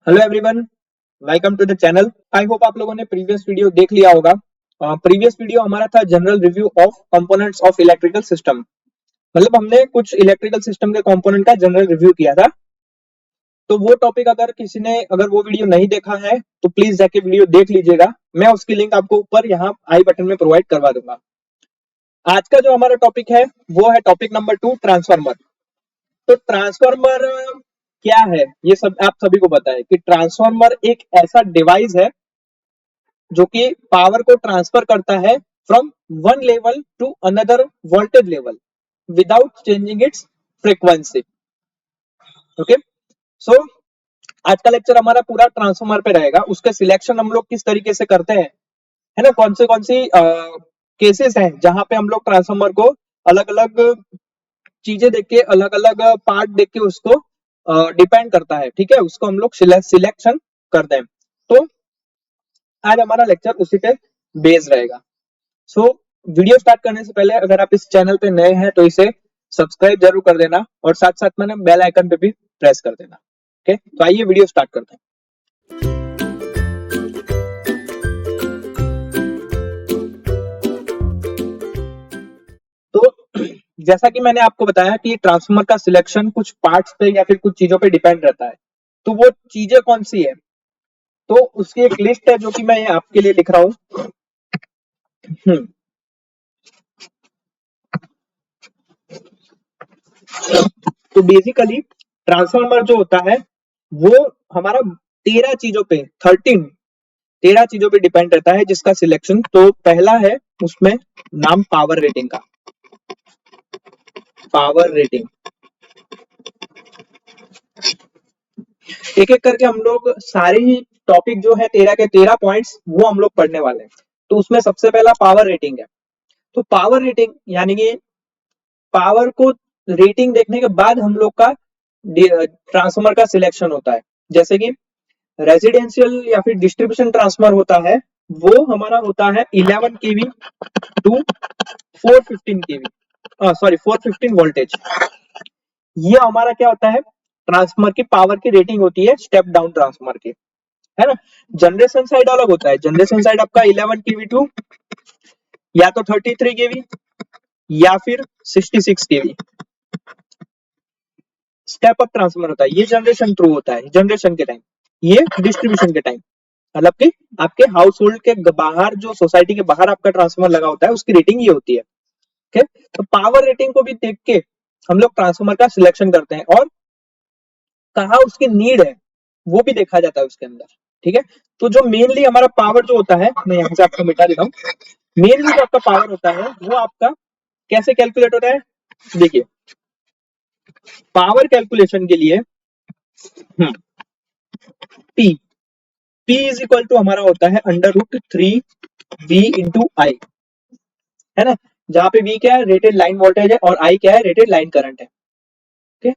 Hello everyone, welcome to the channel. I hope आप लोगों ने प्रीवियस वीडियो देख लिया होगा। प्रीवियस वीडियो हमारा था general review of components of electrical system. मतलब हमने कुछ इलेक्ट्रिकल सिस्टम के कंपोनेंट का जनरल रिव्यू किया था। तो वो टॉपिक अगर वो वीडियो नहीं देखा है तो प्लीज जाके वीडियो देख लीजिएगा। मैं उसकी लिंक आपको ऊपर यहाँ आई बटन में प्रोवाइड करवा दूंगा। आज का जो हमारा टॉपिक है वो है टॉपिक नंबर 2, ट्रांसफार्मर। तो ट्रांसफार्मर क्या है ये सब आप सभी को पता है कि ट्रांसफार्मर एक ऐसा डिवाइस है जो कि पावर को ट्रांसफर करता है from one level to another voltage level without changing its frequency. Okay, so आज का लेक्चर हमारा पूरा ट्रांसफार्मर पे रहेगा। उसके सिलेक्शन हम लोग किस तरीके से करते हैं, है ना, कौन सी केसेस हैं जहां पे हम लोग ट्रांसफार्मर को अलग अलग चीजें देख के, अलग अलग पार्ट देख के उसको डिपेंड करता है, ठीक है, उसको हम लोग सिलेक्शन करते हैं। तो आज हमारा लेक्चर उसी पे बेस रहेगा। सो वीडियो स्टार्ट करने से पहले अगर आप इस चैनल पे नए हैं तो इसे सब्सक्राइब जरूर कर देना और साथ साथ में बेल आइकन पे भी प्रेस कर देना। ओके, तो आइए वीडियो स्टार्ट करते हैं। तो जैसा कि मैंने आपको बताया कि ट्रांसफार्मर का सिलेक्शन कुछ पार्ट्स पे या फिर कुछ चीजों पे डिपेंड रहता है। तो वो चीजें कौन सी है, तो उसकी एक लिस्ट है जो कि मैं आपके लिए लिख रहा हूँ। तो बेसिकली ट्रांसफार्मर जो होता है वो हमारा 13 चीजों पे 13 चीजों पे डिपेंड रहता है जिसका सिलेक्शन। तो पहला है उसमें नाम पावर रेटिंग का। पावर रेटिंग एक एक करके हम लोग सारे ही टॉपिक जो है 13 के 13 पॉइंट्स वो हम लोग पढ़ने वाले हैं। तो उसमें सबसे पहला पावर रेटिंग है। तो पावर रेटिंग यानी कि पावर को रेटिंग देखने के बाद हम लोग का ट्रांसफार्मर का सिलेक्शन होता है। जैसे कि रेजिडेंशियल या फिर डिस्ट्रीब्यूशन ट्रांसफार्मर होता है वो हमारा होता है 11 केवी टू 415 केवी, सॉरी 415 वोल्टेज। ये हमारा क्या होता है, ट्रांसफार्मर की पावर की रेटिंग होती है स्टेप डाउन ट्रांसफार्मर की, है ना। जनरेशन साइड अलग होता है। जनरेशन साइड आपका 11 केवी टू या तो 33 केवी या फिर 66 केवी। स्टेप अप ट्रांसफार्मर होता है, ये जनरेशन थ्रू होता है, जनरेशन के टाइम। ये डिस्ट्रीब्यूशन के टाइम, मतलब कि आपके हाउस होल्ड के बाहर, जो सोसाइटी के बाहर आपका ट्रांसफार्मर लगा होता है उसकी रेटिंग ये होती है। ओके, तो पावर रेटिंग को भी देख के हम लोग ट्रांसफार्मर का सिलेक्शन करते हैं और कहाँ उसकी नीड है वो भी देखा जाता है उसके अंदर, ठीक है। तो जो मेनली हमारा पावर जो होता है, मैं यहाँ से आपको मिटा देता हूँ। मेनली जो आपका पावर होता है वो आपका कैसे कैलकुलेट होता है, देखिए पावर कैलकुलेशन के लिए P P is equal to हमारा होता है √3 V/I, है ना, जहां पे V क्या है, रेटेड लाइन वोल्टेज है, और I क्या है, रेटेड लाइन करंट है। ओके,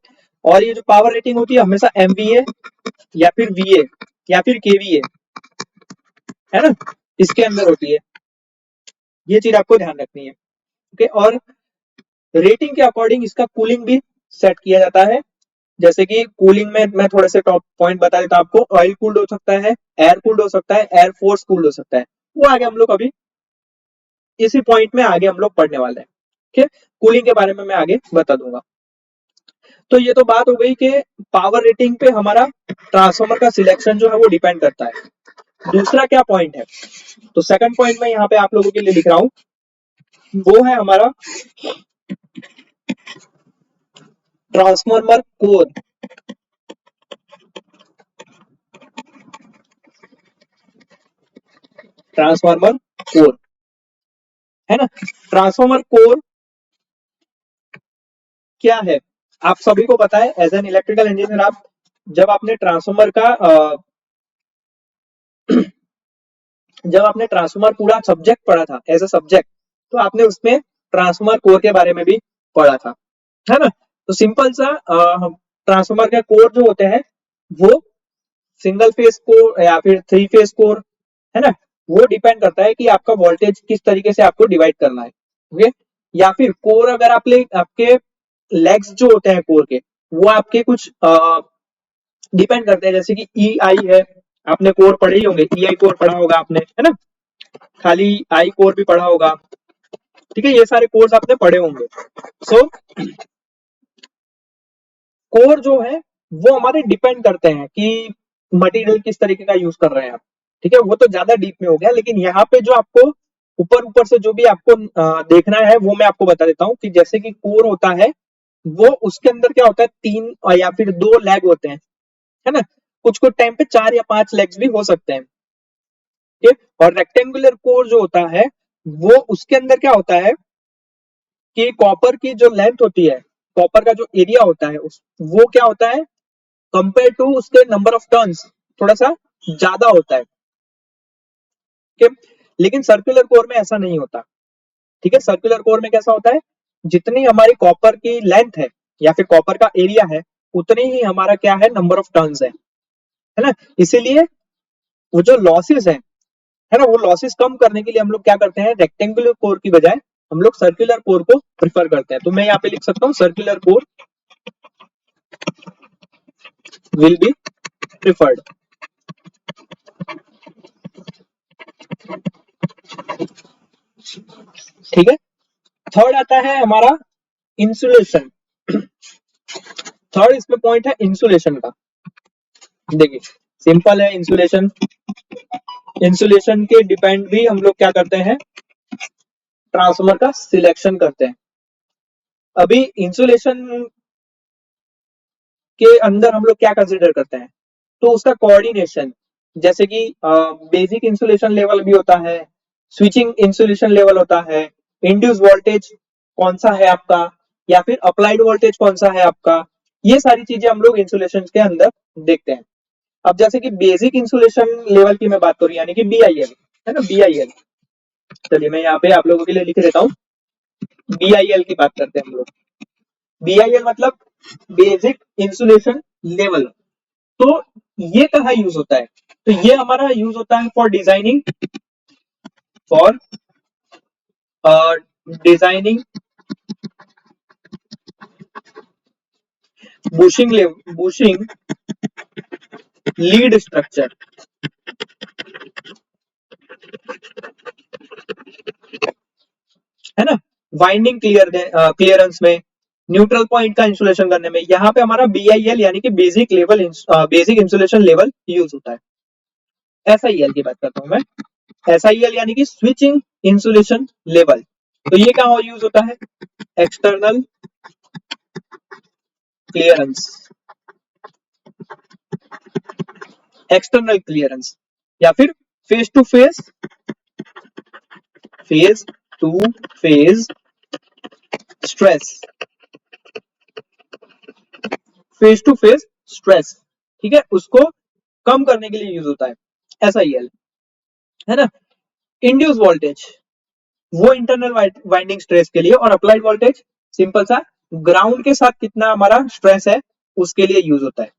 और ये जो पावर रेटिंग होती है हमेशा MVA या फिर VA या फिर KVA, है ना, इसके अंदर होती है। ये चीज आपको ध्यान रखनी है। ओके, और रेटिंग के अकॉर्डिंग इसका कूलिंग भी सेट किया जाता है। जैसे कि कूलिंग में मैं थोड़े से टॉप पॉइंट बता देता हूं आपको। ऑयल कूल्ड हो सकता है, एयर कूल्ड हो सकता है, एयर फोर्स कूल्ड हो सकता है। वो आगे हम लोग अभी इसी पॉइंट में आगे हम लोग पढ़ने वाले हैं। ठीक है, कूलिंग के बारे में मैं आगे बता दूंगा। तो ये तो बात हो गई कि पावर रेटिंग पे हमारा ट्रांसफार्मर का सिलेक्शन जो है वो डिपेंड करता है। दूसरा क्या पॉइंट है, तो सेकंड पॉइंट मैं यहाँ पे आप लोगों के लिए लिख रहा हूं, वो है हमारा ट्रांसफार्मर कोर। ट्रांसफार्मर कोर, है ना। ट्रांसफार्मर कोर क्या है आप सभी को पता है। एज एन इलेक्ट्रिकल इंजीनियर आप जब आपने ट्रांसफार्मर का जब आपने ट्रांसफार्मर पूरा सब्जेक्ट पढ़ा था एज अ सब्जेक्ट, तो आपने उसमें ट्रांसफार्मर कोर के बारे में भी पढ़ा था, है ना। तो सिंपल सा ट्रांसफार्मर के कोर जो होते हैं वो सिंगल फेज कोर या फिर 3 फेज कोर, है ना, वो डिपेंड करता है कि आपका वोल्टेज किस तरीके से आपको डिवाइड करना है। ओके, या फिर कोर अगर आपके लेग्स जो होते हैं कोर के, वो आपके कुछ डिपेंड करते हैं, जैसे कि ई आई है, आपने कोर पढ़े ही होंगे, ई आई कोर पढ़ा होगा आपने, है ना, खाली आई कोर भी पढ़ा होगा, ठीक है, ये सारे कोर्स आपने पढ़े होंगे। सो कोर जो है वो हमारे डिपेंड करते हैं कि मटेरियल किस तरीके का यूज कर रहे हैं आप, ठीक है, वो तो ज्यादा डीप में हो गया, लेकिन यहाँ पे जो आपको ऊपर ऊपर से जो भी आपको देखना है वो मैं आपको बता देता हूँ कि जैसे कि कोर होता है वो उसके अंदर क्या होता है, तीन या फिर दो लेग होते हैं, है ना, कुछ कुछ टाइम पे चार या पांच लेग्स भी हो सकते हैं, ठीक है, और रेक्टेंगुलर कोर जो होता है वो उसके अंदर क्या होता है कि कॉपर की जो लेंथ होती है, कॉपर का जो एरिया होता है वो क्या होता है कंपेयर टू उसके नंबर ऑफ टर्न्स थोड़ा सा ज्यादा होता है, ठीक है, लेकिन सर्कुलर कोर में ऐसा नहीं होता, ठीक है, सर्कुलर कोर में कैसा होता है, जितनी हमारी कॉपर की लेंथ है या फिर कॉपर का एरिया है उतनी ही हमारा क्या है नंबर ऑफ टर्न्स है ना, इसीलिए वो जो लॉसेस है ना, वो लॉसेस कम करने के लिए हम लोग क्या करते हैं, रेक्टेंगुलर कोर की बजाय हम लोग सर्कुलर कोर को प्रिफर करते हैं, तो मैं यहाँ पे लिख सकता हूँ circular core will be preferred, ठीक है। थर्ड आता है हमारा इंसुलेशन, थर्ड इसमें पॉइंट है इंसुलेशन का, देखिए सिंपल है इंसुलेशन, इंसुलेशन के डिपेंड भी हम लोग क्या करते हैं, ट्रांसफार्मर का सिलेक्शन करते हैं। अभी इंसुलेशन के अंदर हम लोग क्या कंसिडर करते हैं, तो उसका कोऑर्डिनेशन, जैसे कि बेसिक इंसुलेशन लेवल भी होता है, स्विचिंग इंसुलेशन लेवल होता है, इंड्यूस वोल्टेज कौन सा है आपका, या फिर अप्लाइड वोल्टेज कौन सा है आपका, ये सारी चीजें हम लोग इंसुलेशन के अंदर देखते हैं। अब जैसे कि बेसिक इंसुलेशन लेवल की मैं बात करूं यानी कि BIL, है ना, BIL, चलिए मैं यहाँ पे आप लोगों के लिए लिख देता हूँ, BIL की बात करते हैं हम लोग। BIL मतलब बेसिक इंसुलेशन लेवल, तो ये कहाँ यूज होता है, तो ये हमारा यूज होता है for designing, for designing bushing lead structure, है ना, वाइंडिंग क्लियरेंस में, न्यूट्रल पॉइंट का इंसुलेशन करने में, यहाँ पे हमारा BIL यानी कि बेसिक इंसुलेशन लेवल यूज होता है। SIL की बात करता हूँ मैं, SIL यानी कि स्विचिंग इंसुलेशन लेवल, तो ये कहाँ यूज होता है, एक्सटर्नल क्लियरेंस, एक्सटर्नल क्लियरेंस या फिर face to face, phase to phase stress, face to face stress, ठीक है, उसको कम करने के लिए यूज होता है SIL, है ना। इंड्यूस वोल्टेज वो इंटरनल वाइंडिंग स्ट्रेस के लिए, और अप्लाइड वोल्टेज सिंपल सा ग्राउंड के साथ कितना हमारा स्ट्रेस है उसके लिए यूज होता है,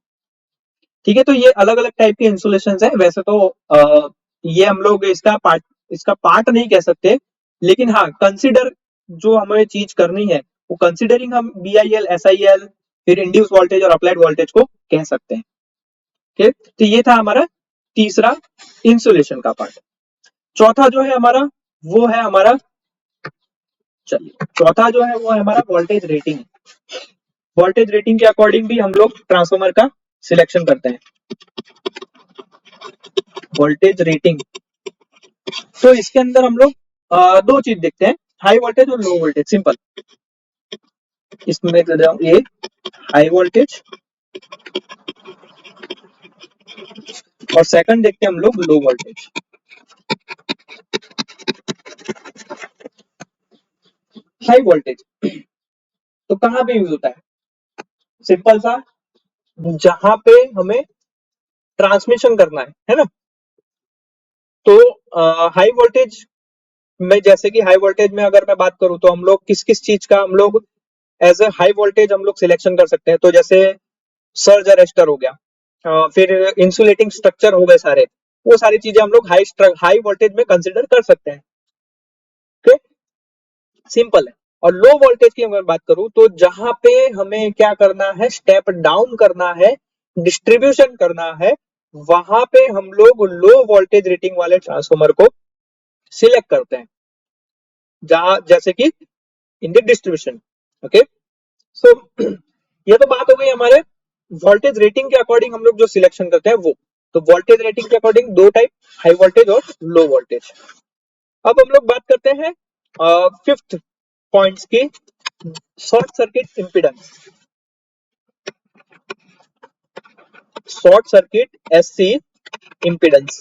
ठीक है, तो ये अलग अलग टाइप के इंसुलेशन है, वैसे तो ये हम लोग इसका पार्ट नहीं कह सकते, लेकिन हाँ कंसिडर जो हमें चीज करनी है वो कंसिडरिंग हम BIL SIL फिर इंड्यूस वोल्टेज और अप्लाइड वोल्टेज को कह सकते हैं, ठीक, तो ये था हमारा तीसरा इंसुलेशन का पार्ट। चौथा जो है हमारा वो है हमारा, चलिए चौथा जो है वो है हमारा वोल्टेज रेटिंग, वोल्टेज रेटिंग के अकॉर्डिंग भी हम लोग ट्रांसफार्मर का सिलेक्शन करते हैं, वोल्टेज रेटिंग, तो इसके अंदर हम लोग दो चीज देखते हैं, हाई वोल्टेज और लो वोल्टेज, सिंपल, इसमें मैं कर रहा हूँ ए हाई वोल्टेज और सेकंड देखते हैं हम लोग लो वोल्टेज। हाई वोल्टेज तो कहां पे यूज होता है, सिंपल सा जहां पे हमें ट्रांसमिशन करना है ना, तो हाई वोल्टेज में, जैसे कि हाई वोल्टेज में अगर मैं बात करूं तो हम लोग किस किस चीज का हम लोग एज ए हाई वोल्टेज हम लोग सिलेक्शन कर सकते हैं, तो जैसे सर्ज अरेस्टर हो गया, फिर इंसुलेटिंग स्ट्रक्चर हो गए सारे, वो सारी चीजें हम लोग हाई वोल्टेज में कंसिडर कर सकते हैं, ठीक, सिंपल है। और लो वोल्टेज की अगर बात करूं तो जहां पे हमें क्या करना है, स्टेप डाउन करना है डिस्ट्रीब्यूशन करना है, वहां पे हम लोग लो वोल्टेज रेटिंग वाले ट्रांसफॉर्मर को सिलेक्ट करते हैं, जहां जैसे कि इन द डिस्ट्रीब्यूशन। ओके, सो ये तो बात हो गई हमारे वोल्टेज रेटिंग के अकॉर्डिंग हम लोग जो सिलेक्शन करते हैं वो। तो वोल्टेज रेटिंग के अकॉर्डिंग दो टाइप, हाई वोल्टेज और लो वोल्टेज। अब हम लोग बात करते हैं फिफ्थ पॉइंट्स की, short circuit impedance. Short circuit SC impedance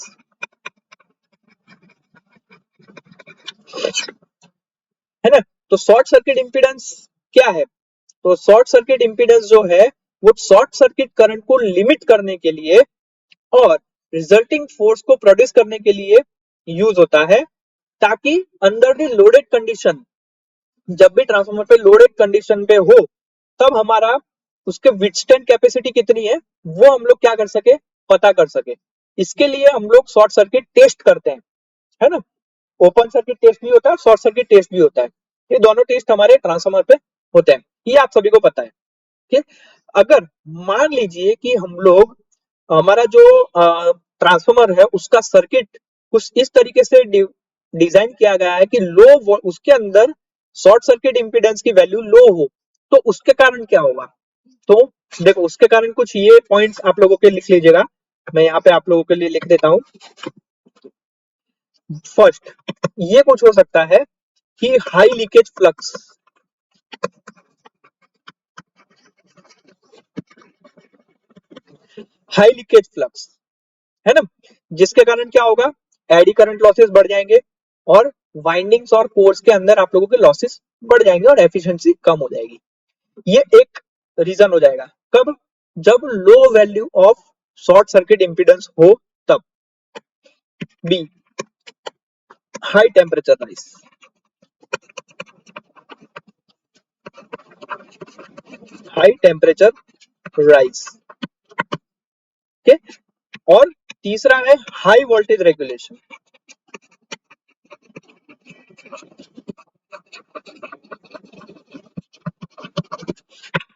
है ना। तो शॉर्ट सर्किट इंपीडेंस क्या है? तो शॉर्ट सर्किट इंपीडेंस जो है वो शॉर्ट सर्किट करंट को लिमिट करने के लिए और रिजल्टिंग फोर्स को प्रोड्यूस करने के लिए यूज होता है, ताकि अंडर द लोडेड कंडीशन, जब भी ट्रांसफार्मर पे लोडेड कंडीशन पे हो, तब हमारा उसके विथस्टैंड कैपेसिटी कितनी है वो हम लोग क्या कर सके, पता कर सके। इसके लिए हम लोग शॉर्ट सर्किट टेस्ट करते हैं, है ना। ओपन सर्किट टेस्ट भी होता है, शॉर्ट सर्किट टेस्ट भी होता है। ये दोनों टेस्ट हमारे ट्रांसफार्मर पे होते हैं, ये आप सभी को पता है। ठीक, अगर मान लीजिए कि हम लोग, हमारा जो ट्रांसफार्मर है उसका सर्किट कुछ इस तरीके से डिजाइन किया गया है कि लो, उसके अंदर शॉर्ट सर्किट इंपीडेंस की वैल्यू लो हो, तो उसके कारण क्या होगा? तो देखो, उसके कारण कुछ ये पॉइंट्स आप लोगों के लिख लीजिएगा, मैं यहाँ पे आप लोगों के लिए लिख देता हूं। फर्स्ट, ये कुछ हो सकता है कि high leakage flux, high leakage flux, है ना, जिसके कारण क्या होगा, एडी करंट लॉसेस बढ़ जाएंगे और वाइंडिंग्स और कोर्स के अंदर आप लोगों के लॉसेस बढ़ जाएंगे और एफिशिएंसी कम हो जाएगी। ये एक रीजन हो जाएगा। कब? जब low value of short circuit impedance हो तब। B, high temperature rise, high temperature rise. Okay, और तीसरा है हाई वोल्टेज रेगुलेशन।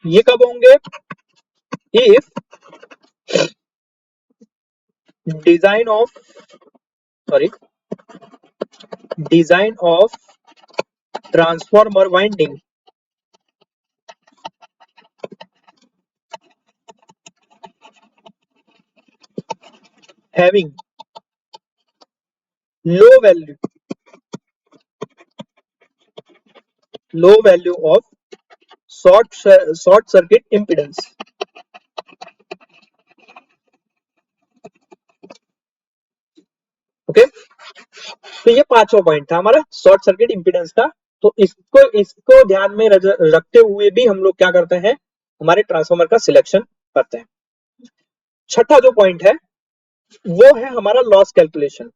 ये कब होंगे? If design of, sorry, design of transformer winding having low value, low value of short circuit impedance। Okay, तो ये पांचवा पॉइंट था हमारा शॉर्ट सर्किट इंपीडेंस का। तो इसको ध्यान में रखते हुए भी हम लोग क्या करते हैं, हमारे ट्रांसफार्मर का सिलेक्शन करते हैं। छठा जो पॉइंट है वो है हमारा लॉस कैलकुलेशन।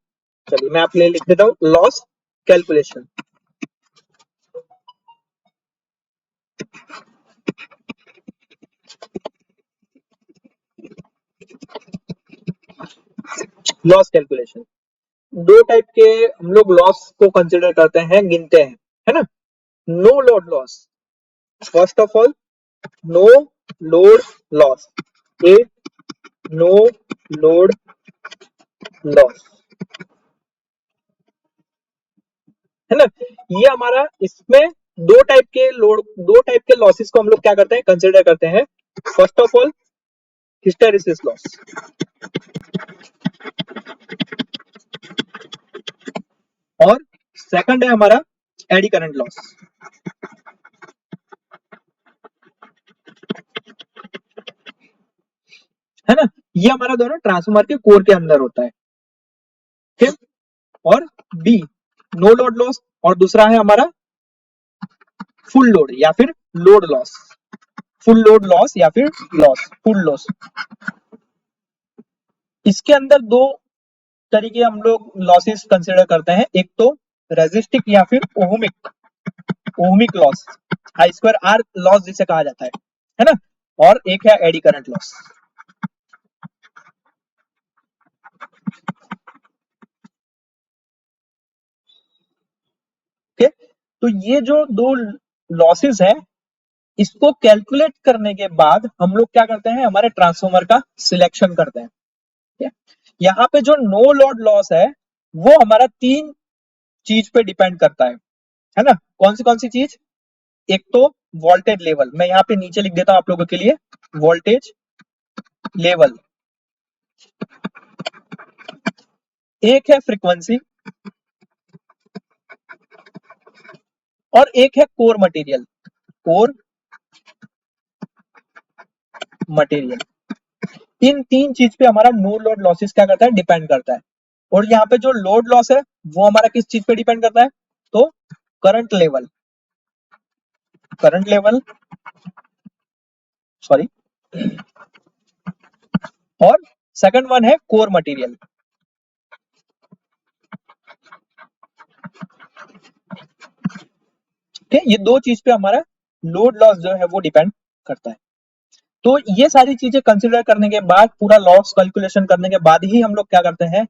चलिए मैं आपके लिए लिख देता हूं, लॉस कैलकुलेशन। लॉस कैलकुलेशन, दो टाइप के हम लोग लॉस को कंसिडर करते हैं, गिनते हैं, है ना। No load loss, first of all no load loss, a no load loss, है ना। ये हमारा, इसमें दो टाइप के लोड, दो टाइप के लॉसेस को हम लोग क्या करते हैं, कंसिडर करते हैं। First of all hysteresis loss, और सेकंड है हमारा एडी करंट लॉस, है ना। ये हमारा दोनों ट्रांसफार्मर के कोर के अंदर होता है, ठीक। और बी, नो लोड लॉस, और दूसरा है हमारा फुल लोड या फिर load loss, full load loss या फिर लॉस, फुल लॉस। इसके अंदर दो तरीके हम लोग लॉसेस कंसिडर करते हैं, एक तो रेजिस्टिक या फिर ohmic, ohmic loss, I square R loss जिसे कहा जाता है ना। और एक है एडी करंट लॉस। ओके, तो ये जो दो लॉसेस है इसको कैलकुलेट करने के बाद हम लोग क्या करते हैं, हमारे ट्रांसफॉर्मर का सिलेक्शन करते हैं। ठीक है, यहाँ पे जो नो लोड लॉस है वो हमारा तीन चीज पे डिपेंड करता है ना। कौन सी चीज? एक तो वोल्टेज लेवल, मैं यहाँ पे नीचे लिख देता हूं आप लोगों के लिए, वोल्टेज लेवल। एक है फ्रीक्वेंसी और एक है कोर मटेरियल। कोर मटेरियल, इन तीन चीज पे हमारा नो लोड लॉसेस क्या करता है, डिपेंड करता है। और यहाँ पे जो लोड लॉस है वो हमारा किस चीज पे डिपेंड करता है, तो current level, current level sorry, और सेकंड वन है कोर मटेरियल। ठीक है, ये दो चीज पे हमारा लोड लॉस जो है वो डिपेंड करता है। तो ये सारी चीजें कंसिडर करने के बाद, पूरा लॉस कैलकुलेशन करने के बाद ही हम लोग क्या करते हैं,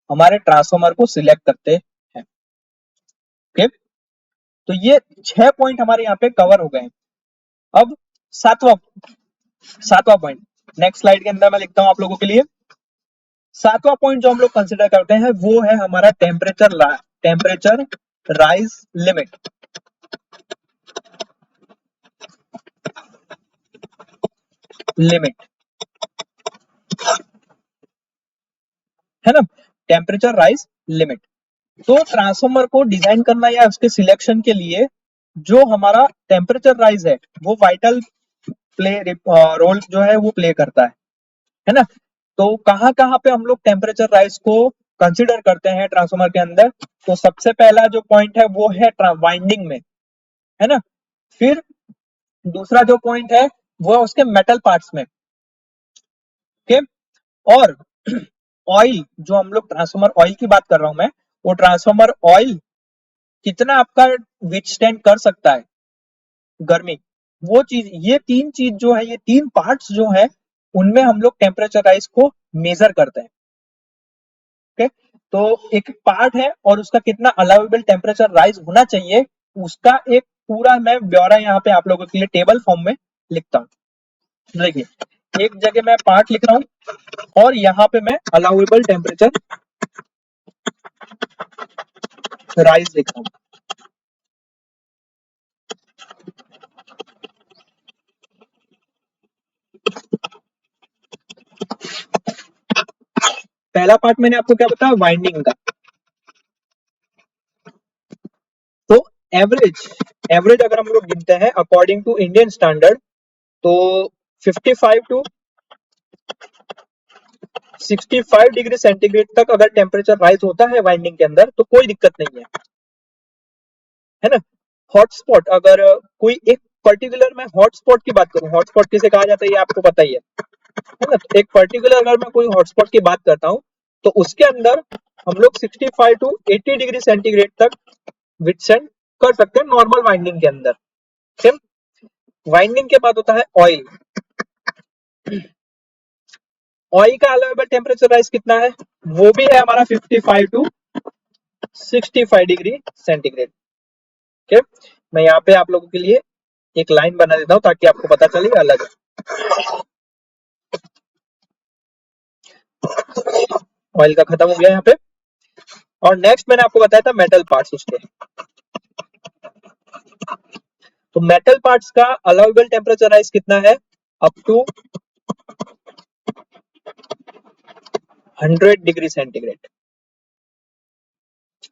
हमारे ट्रांसफॉर्मर को सिलेक्ट करते हैं। ओके, तो ये 6 पॉइंट हमारे यहाँ पे कवर हो गए हैं। अब सातवां सातवां पॉइंट नेक्स्ट स्लाइड के अंदर मैं लिखता हूं आप लोगों के लिए। सातवां पॉइंट जो हम लोग कंसिडर करते हैं वो है हमारा टेम्परेचर राइज लिमिट। लिमिट है ना, टेम्परेचर राइज लिमिट। तो ट्रांसफॉर्मर को डिजाइन करना या उसके सिलेक्शन के लिए जो हमारा टेम्परेचर राइज है वो वाइटल प्ले रोल जो है वो प्ले करता है ना। तो कहां कहां पे हम लोग टेम्परेचर राइज को कंसिडर करते हैं ट्रांसफॉर्मर के अंदर, तो सबसे पहला जो पॉइंट है वो है वाइंडिंग में, है ना। फिर दूसरा जो पॉइंट है वो है उसके मेटल पार्ट्स में। ओके, और ऑयल, जो हम लोग ट्रांसफॉर्मर ऑयल की बात कर रहा हूं मैं, वो ट्रांसफॉर्मर ऑयल कितना आपका विथस्टैंड कर सकता है गर्मी, वो चीज, ये तीन चीज जो है, ये तीन पार्ट्स जो है उनमें हम लोग टेम्परेचर राइज को मेजर करते हैं। ओके, तो एक पार्ट है और उसका कितना अलाउेबल टेम्परेचर राइज होना चाहिए, उसका एक पूरा मैं ब्यौरा यहाँ पे आप लोगों के लिए टेबल फॉर्म में लिखता हूँ। देखिए, एक जगह मैं पार्ट लिख रहा हूँ और यहाँ पे मैं अलाउेबल टेम्परेचर राइज लिख रहा हूँ। पहला पार्ट मैंने आपको क्या बताया, वाइंडिंग का। तो एवरेज एवरेज अगर हम लोग गिनते हैं अकॉर्डिंग टू इंडियन स्टैंडर्ड, तो 55 टू 65 डिग्री सेंटीग्रेड तक अगर टेम्परेचर राइज होता है वाइंडिंग के अंदर तो कोई दिक्कत नहीं है ना। हॉटस्पॉट, अगर कोई एक पर्टिकुलर, मैं हॉटस्पॉट की बात करूं, हॉटस्पॉट किसे कहा जाता है ये आपको पता ही है ना। तो एक पर्टिकुलर अगर मैं कोई हॉटस्पॉट की बात करता हूं तो उसके अंदर हम लोग 65 टू 80 डिग्री सेंटीग्रेड तक विथस्टैंड कर सकते हैं नॉर्मल वाइंडिंग के अंदर। ठीक, वाइंडिंग के बाद होता है ऑयल। ऑयल का अलाउेबल टेम्परेचर राइज कितना है, वो भी है हमारा 55 टू 65 डिग्री सेंटीग्रेड। ठीक, मैं यहाँ पे आप लोगों के लिए एक लाइन बना देता हूं ताकि आपको पता चले अलग है। ऑयल का खत्म हो गया यहाँ पे, और नेक्स्ट मैंने आपको बताया था मेटल पार्ट्स उसके। तो मेटल पार्ट्स का अलाउेबल टेम्परेचर राइज कितना है, up to 100 degree centigrade,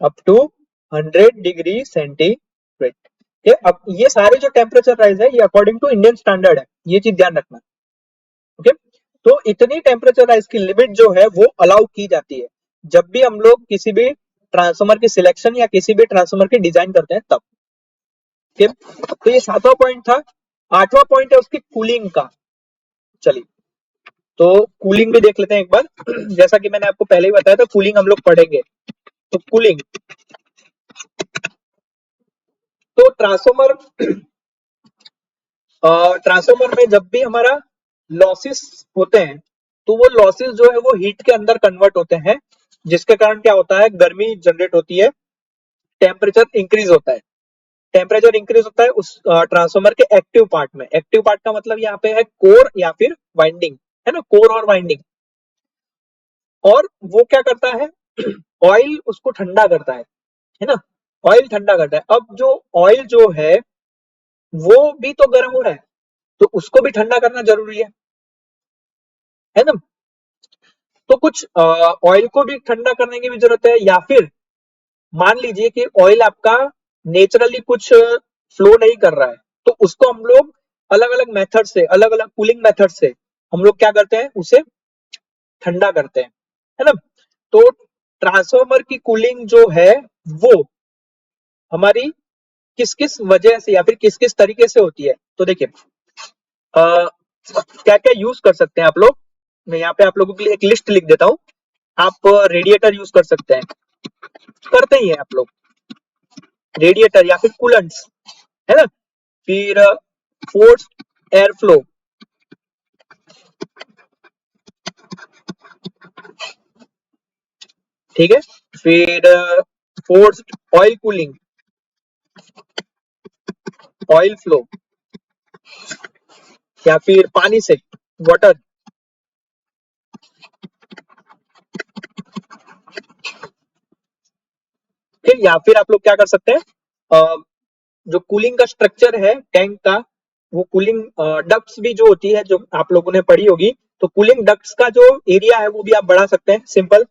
up to 100 degree centigrade. अब ये सारे जो टेम्परेचर राइज है ये अकॉर्डिंग टू इंडियन स्टैंडर्ड है, ये चीज ध्यान रखना। ओके, तो इतनी टेम्परेचर राइज की लिमिट जो है वो अलाउ की जाती है जब भी हम लोग किसी भी ट्रांसफॉर्मर की सिलेक्शन या किसी भी ट्रांसफॉर्मर की डिजाइन करते हैं तब। तो ये सातवां पॉइंट था। आठवां पॉइंट है उसकी कूलिंग का। चलिए, तो कूलिंग भी देख लेते हैं एक बार। जैसा कि मैंने आपको पहले ही बताया था कूलिंग हम लोग पढ़ेंगे। तो कूलिंग, तो ट्रांसफॉर्मर में जब भी हमारा लॉसेस होते हैं तो वो लॉसेस जो है वो हीट के अंदर कन्वर्ट होते हैं, जिसके कारण क्या होता है, गर्मी जनरेट होती है, टेम्परेचर इंक्रीज होता है। टेम्परेचर इंक्रीज होता है उस ट्रांसफार्मर के एक्टिव पार्ट में। एक्टिव पार्ट का मतलब यहाँ पे है कोर या फिर वाइंडिंग, है ना, कोर और वाइंडिंग। और वो क्या करता है, ऑयल उसको ठंडा करता है ना, ऑयल ठंडा करता है। अब जो ऑयल जो है वो भी तो गर्म हो रहा है, तो उसको भी ठंडा करना जरूरी है ना। तो कुछ ऑयल को भी ठंडा करने की भी जरूरत है, या फिर मान लीजिए कि ऑयल आपका नेचुरली कुछ फ्लो नहीं कर रहा है, तो उसको हम लोग अलग अलग मेथड से, अलग अलग कूलिंग मेथड से हम लोग क्या करते हैं, उसे ठंडा करते हैं, है ना। तो ट्रांसफार्मर की कूलिंग जो है वो हमारी किस किस वजह से या फिर किस किस तरीके से होती है, तो देखिए क्या क्या यूज कर सकते हैं आप लोग। मैं यहाँ पे आप लोगों के लिए एक लिस्ट लिख देता हूँ। आप रेडिएटर यूज कर सकते हैं, करते ही हैं आप लोग, रेडिएटर या फिर कूलेंट्स, है ना। फिर फोर्स्ड एयर फ्लो, ठीक है। फिर forced oil cooling, oil flow, या फिर पानी से, वाटर। फिर या फिर आप लोग क्या कर सकते हैं, जो कूलिंग का स्ट्रक्चर है टैंक का, वो कूलिंग डक्ट्स भी जो होती है, जो आप लोगों ने पढ़ी होगी, तो कूलिंग डक्ट्स का जो एरिया है वो भी आप बढ़ा सकते हैं, सिंपल।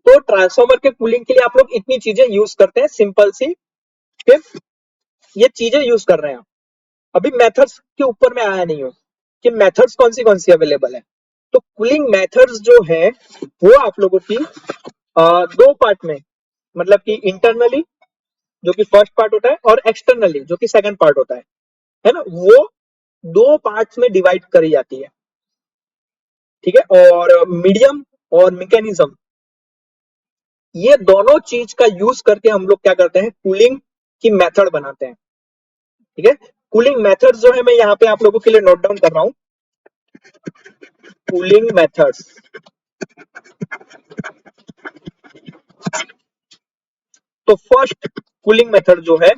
तो ट्रांसफार्मर के कूलिंग के लिए आप लोग इतनी चीजें यूज करते हैं, सिंपल सी। फिर ये चीजें यूज कर रहे हैं। अभी मेथड्स के ऊपर में आया नहीं हूं कि मेथड्स कौन सी अवेलेबल है। तो कूलिंग मेथड्स जो है वो आप लोगों की दो पार्ट में, मतलब कि इंटरनली जो कि फर्स्ट पार्ट होता है, और एक्सटर्नली जो कि सेकंड पार्ट होता है ना, वो दो पार्ट्स में डिवाइड करी जाती है, ठीक है। और मीडियम और मैकेनिज्म, ये दोनों चीज का यूज करके हम लोग क्या करते हैं, कूलिंग की मेथड बनाते हैं, ठीक है। कूलिंग मेथड्स जो है मैं यहाँ पे आप लोगों के लिए नोट डाउन कर रहा हूँ। कूलिंग मेथड्स, तो फर्स्ट कूलिंग मेथड जो है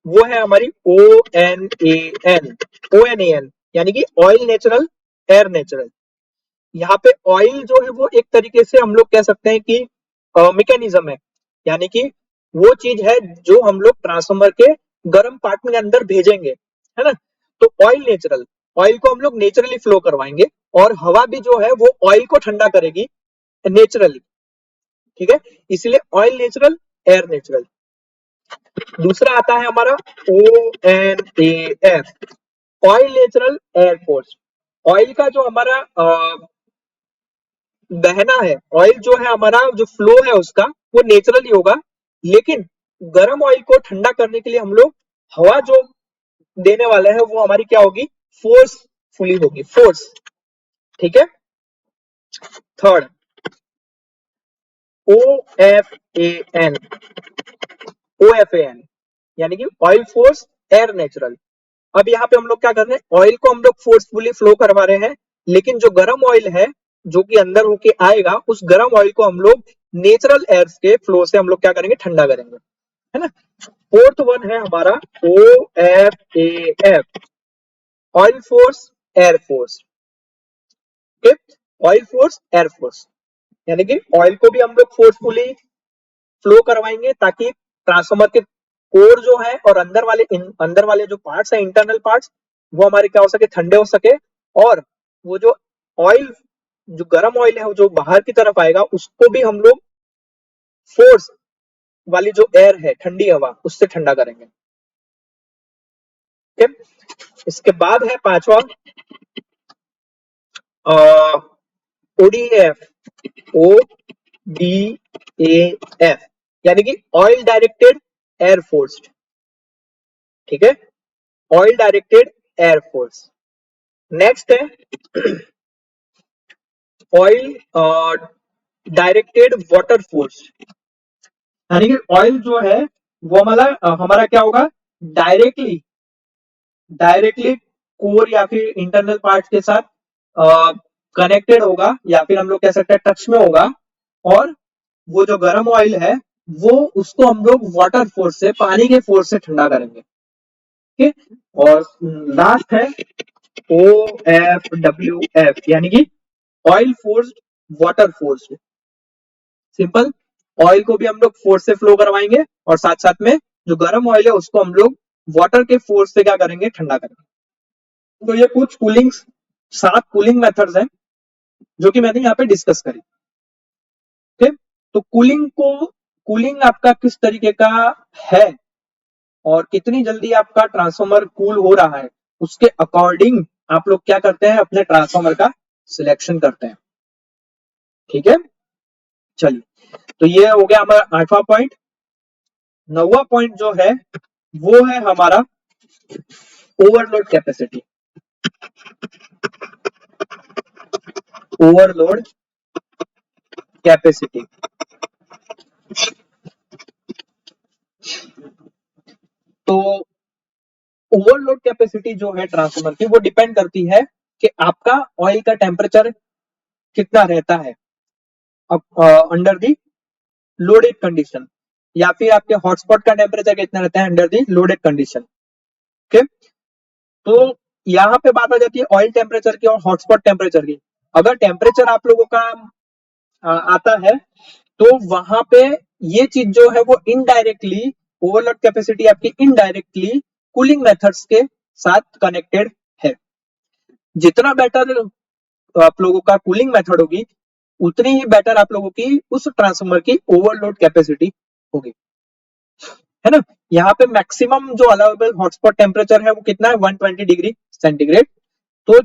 वो है हमारी ONAN, ONAN यानी कि ऑयल नेचुरल एयर नेचुरल। यहाँ पे ऑयल जो है वो एक तरीके से हम लोग कह सकते हैं कि मैकेनिज्म है, यानी कि वो चीज है जो हम लोग ट्रांसफार्मर के गर्म पार्ट में अंदर भेजेंगे, है ना। तो ऑयल नेचुरल, ऑयल को हम लोग नेचुरली फ्लो करवाएंगे, और हवा भी जो है वो ऑयल को ठंडा करेगी नेचुरली, ठीक है। इसलिए ऑयल नेचुरल एयर नेचुरल। दूसरा आता है हमारा ONAF, oil natural air force. Oil का जो हमारा बहना है, ऑयल जो है हमारा जो फ्लो है उसका वो नेचुरली होगा, लेकिन गर्म ऑयल को ठंडा करने के लिए हम लोग हवा जो देने वाले हैं वो हमारी क्या होगी, फोर्सफुली होगी, फोर्स, ठीक है। थर्ड OFAN, OFAN यानी कि ऑयल फोर्स एयर नेचुरल। अब यहाँ पे हम लोग क्या कर रहे हैं, ऑयल को हम लोग फोर्सफुली फ्लो करवा रहे हैं, लेकिन जो गर्म ऑयल है जो कि अंदर होके आएगा, उस गर्म ऑयल को हम लोग नेचुरल एयर के फ्लो से हम लोग क्या करेंगे, ठंडा करेंगे, है ना। फोर्थ वन है हमारा OFAF, oil force air force. Fifth oil force air force, यानी कि ऑयल को भी हम लोग फोर्सफुली फ्लो करवाएंगे ताकि ट्रांसफार्मर के कोर जो है और अंदर वाले जो पार्ट्स है, इंटरनल पार्ट्स, वो हमारे क्या हो सके, ठंडे हो सके। और वो जो ऑयल, जो गर्म ऑयल है जो बाहर की तरफ आएगा, उसको भी हम लोग फोर्स वाली जो एयर है, ठंडी हवा, उससे ठंडा करेंगे, ठीक है। इसके बाद है पांचवा ODAF, ODAF यानी कि ऑयल डायरेक्टेड एयर फोर्स, ठीक है, oil directed air force. Next है ऑयल डायरेक्टेड वाटर फोर्स, यानी कि ऑयल जो है वो हमारा क्या होगा, डायरेक्टली डायरेक्टली कोर या फिर इंटरनल पार्ट के साथ कनेक्टेड होगा, या फिर हम लोग कह सकते हैं टच में होगा। और वो जो गर्म ऑयल है वो उसको हम लोग वाटर फोर्स से, पानी के फोर्स से ठंडा करेंगे। ठीक है, और लास्ट है OFWF, यानी कि oil forced water forced. Simple, oil को भी हम लोग फोर्स से फ्लो करवाएंगे और साथ साथ में जो गर्म ऑयल है उसको हम लोग वाटर के फोर्स से क्या करेंगे, ठंडा करेंगे। तो ये कुछ कूलिंग, 7 कूलिंग मेथड्स हैं जो कि मैंने यहाँ पे डिस्कस करी। ठीक, तो कूलिंग आपका किस तरीके का है और कितनी जल्दी आपका ट्रांसफॉर्मर कूल हो रहा है, उसके अकॉर्डिंग आप लोग क्या करते हैं, अपने ट्रांसफॉर्मर का सिलेक्शन करते हैं। ठीक है, चलिए, तो ये हो गया हमारा 8वां पॉइंट। 9वां पॉइंट जो है वो है हमारा ओवरलोड कैपेसिटी। ओवरलोड कैपेसिटी, तो ओवरलोड कैपेसिटी जो है ट्रांसफॉर्मर की, वो डिपेंड करती है कि आपका ऑयल का टेम्परेचर कितना रहता है अंडर दी लोडेड कंडीशन, या फिर आपके हॉटस्पॉट का टेम्परेचर कितना रहता है under the loaded condition. Okay, तो यहाँ पे बात आ जाती है ऑयल टेम्परेचर की और हॉटस्पॉट टेम्परेचर की। अगर टेम्परेचर आप लोगों का आता है तो वहां पे ये चीज जो है वो इनडायरेक्टली, ओवरलोड कैपेसिटी आपकी इनडायरेक्टली कूलिंग मेथड्स के साथ कनेक्टेड है। जितना बेटर आप लोगों का कूलिंग मेथड होगी, उतनी ही बेटर आप लोगों की उस ट्रांसफॉर्मर की ओवरलोड कैपेसिटी होगी, है ना। यहाँ पे मैक्सिमम जो अलाउेबल हॉटस्पॉट टेम्परेचर है वो कितना है, 120 डिग्री सेंटीग्रेड। तो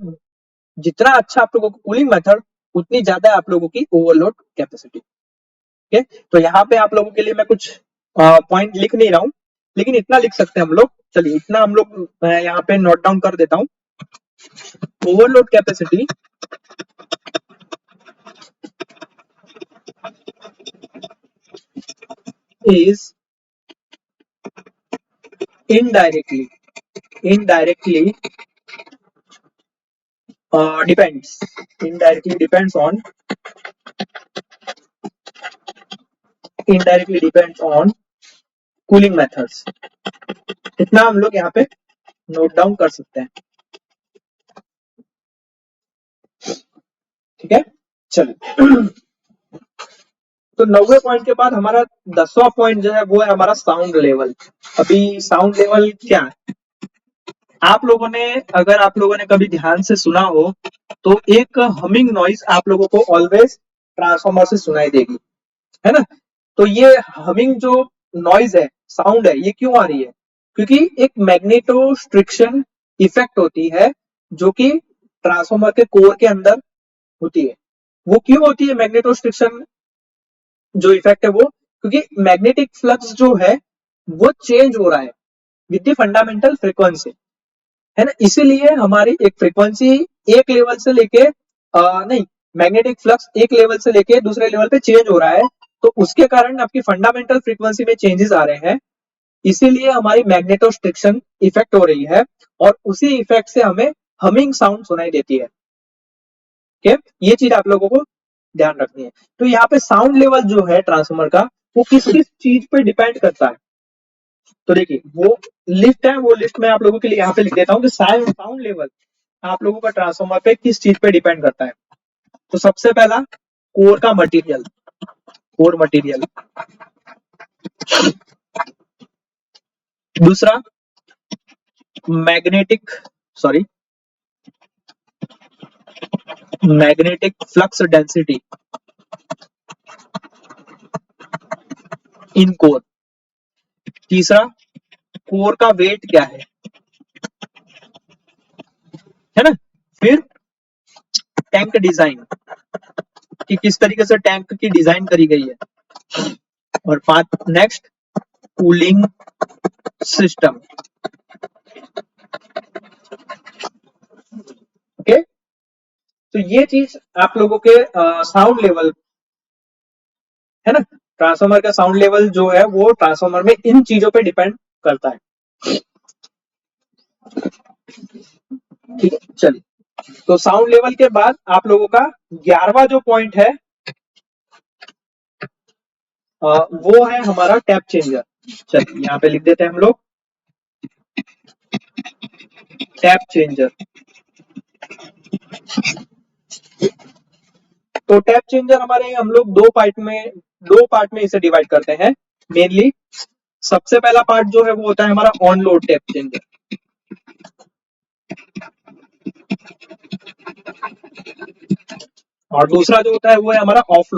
जितना अच्छा आप लोगों को कूलिंग मेथड, उतनी ज्यादा आप लोगों की ओवरलोड कैपेसिटी। ओके, तो यहाँ पे आप लोगों के लिए मैं कुछ पॉइंट लिख नहीं रहा हूँ, लेकिन इतना लिख सकते हैं हम लोग। चलिए, इतना हम लोग मैं यहाँ पे नोट डाउन कर देता हूँ। Overload capacity is indirectly depends, indirectly depends on cooling methods. इतना हम लोग यहाँ पे नोट डाउन कर सकते हैं। ठीक है, चलिए, तो 90 पॉइंट के बाद हमारा 10वां पॉइंट जो है वो है हमारा साउंड लेवल। अभी साउंड लेवल क्या है, आप लोगों ने, अगर आप लोगों ने कभी ध्यान से सुना हो तो एक हमिंग नॉइज आप लोगों को ऑलवेज ट्रांसफॉर्मर से सुनाई देगी, है ना। तो ये हमिंग जो नॉइज है, साउंड है, ये क्यों आ रही है, क्योंकि एक मैग्नेटोस्ट्रिक्शन इफेक्ट होती है जो कि ट्रांसफॉर्मर के कोर के अंदर होती है। वो क्यों होती है मैग्नेटोस्ट्रिक्शन जो इफेक्ट है वो, क्योंकि मैग्नेटिक फ्लक्स जो है वो चेंज हो रहा है विद द फंडामेंटल फ्रीक्वेंसी, है ना। इसीलिए हमारी एक फ्रीक्वेंसी एक लेवल से लेके नहीं, मैग्नेटिक फ्लक्स एक लेवल से लेके दूसरे लेवल पे चेंज हो रहा है, तो उसके कारण आपकी फंडामेंटल फ्रीक्वेंसी में चेंजेस आ रहे हैं। इसीलिए हमारी मैग्नेटोस्ट्रिक्शन इफेक्ट हो रही है और उसी इफेक्ट से हमें हमिंग साउंड सुनाई देती है। ओके, ये चीज आप लोगों को ध्यान रखनी है। तो यहाँ पे साउंड लेवल जो है ट्रांसफॉर्मर का, वो किस किस चीज पे डिपेंड करता है, तो देखिए वो लिस्ट है, वो लिस्ट मैं आप लोगों के लिए यहाँ पे लिख देता हूँ कि साउंड लेवल आप लोगों का ट्रांसफॉर्मर पे किस चीज पे डिपेंड करता है। तो सबसे पहला, कोर का मटेरियल, कोर मटेरियल। दूसरा, magnetic, sorry, magnetic flux density in core. तीसरा, कोर का वेट क्या है ना। फिर टैंक डिजाइन, कि किस तरीके से टैंक की डिजाइन करी गई है। और नेक्स्ट, कूलिंग सिस्टम। ओके, तो ये चीज आप लोगों के साउंड लेवल, है ना। ट्रांसफॉर्मर का साउंड लेवल जो है वो ट्रांसफॉर्मर में इन चीजों पे डिपेंड करता है। ठीक है, चलिए, तो साउंड लेवल के बाद आप लोगों का 11वां जो पॉइंट है वो है हमारा टैप चेंजर। चलिए यहाँ पे लिख देते हैं हम लोग टैप चेंजर। तो टैप चेंजर हमारे हम लोग दो पार्ट में इसे डिवाइड करते हैं मेनली। सबसे पहला पार्ट जो है वो होता है हमारा ऑन लोड टैप चेंजर, और दूसरा जो होता है वो है हमारा ऑफ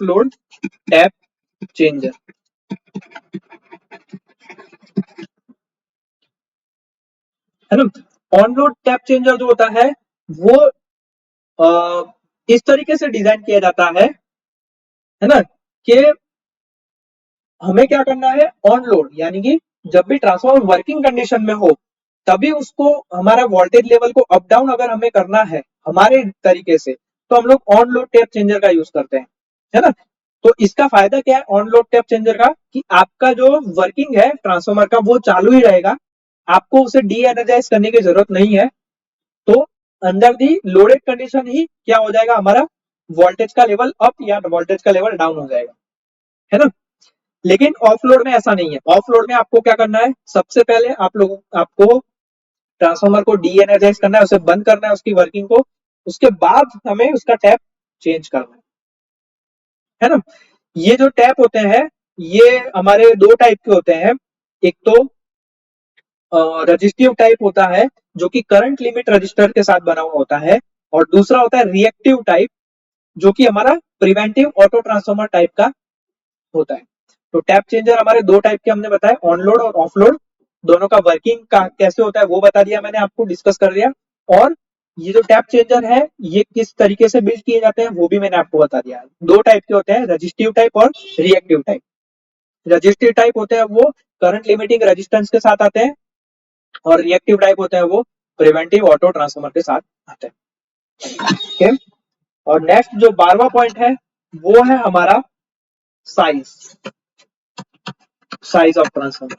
लोड टैप चेंजर, है ना। ऑन लोड टैप चेंजर जो होता है वो इस तरीके से डिजाइन किया जाता है ना, कि हमें क्या करना है, ऑन लोड यानी कि जब भी ट्रांसफॉर्मर वर्किंग कंडीशन में हो तभी उसको हमारा वोल्टेज लेवल को अप डाउन अगर हमें करना है हमारे तरीके से, तो हम लोग ऑन लोड टैप चेंजर का यूज करते हैं, है ना। तो इसका फायदा क्या है ऑन लोड टैप चेंजर का, कि आपका जो वर्किंग है ट्रांसफॉर्मर का वो चालू ही रहेगा, आपको उसे डी एनर्जाइज करने की जरूरत नहीं है। तो अंदर दी लोडेड कंडीशन ही क्या हो जाएगा, हमारा वोल्टेज का लेवल अप या वोल्टेज का लेवल डाउन हो जाएगा, है ना। लेकिन ऑफ लोड में ऐसा नहीं है। ऑफ लोड में आपको क्या करना है, सबसे पहले आपको ट्रांसफॉर्मर को डी एनर्जाइज करना है, उसे बंद करना है उसकी वर्किंग को, उसके बाद हमें उसका टैप चेंज करना है ना। ये जो टैप होते हैं ये हमारे दो टाइप के होते हैं। एक तो रजिस्टिव टाइप होता है जो कि करंट लिमिट रजिस्टर के साथ बना हुआ होता है, और दूसरा होता है रिएक्टिव टाइप जो कि हमारा प्रिवेंटिव ऑटो ट्रांसफॉर्मर टाइप का होता है। तो टैप चेंजर हमारे दो टाइप के हमने बताए, ऑन लोड और ऑफ लोड। दोनों का वर्किंग का कैसे होता है वो बता दिया मैंने आपको, डिस्कस कर दिया। और ये जो टैप चेंजर है ये किस तरीके से बिल्ड किए जाते हैं वो भी मैंने आपको बता दिया। दो टाइप के होते हैं, रजिस्टिव टाइप और रिएक्टिव टाइप। रजिस्टिव टाइप होते हैं वो करंट लिमिटिंग रेजिस्टेंस के साथ आते हैं, और रिएक्टिव टाइप होते हैं वो प्रिवेंटिव ऑटो ट्रांसफॉर्मर के साथ आते हैं। ओके। और नेक्स्ट जो 12वां पॉइंट है वो है हमारा size size of transformer.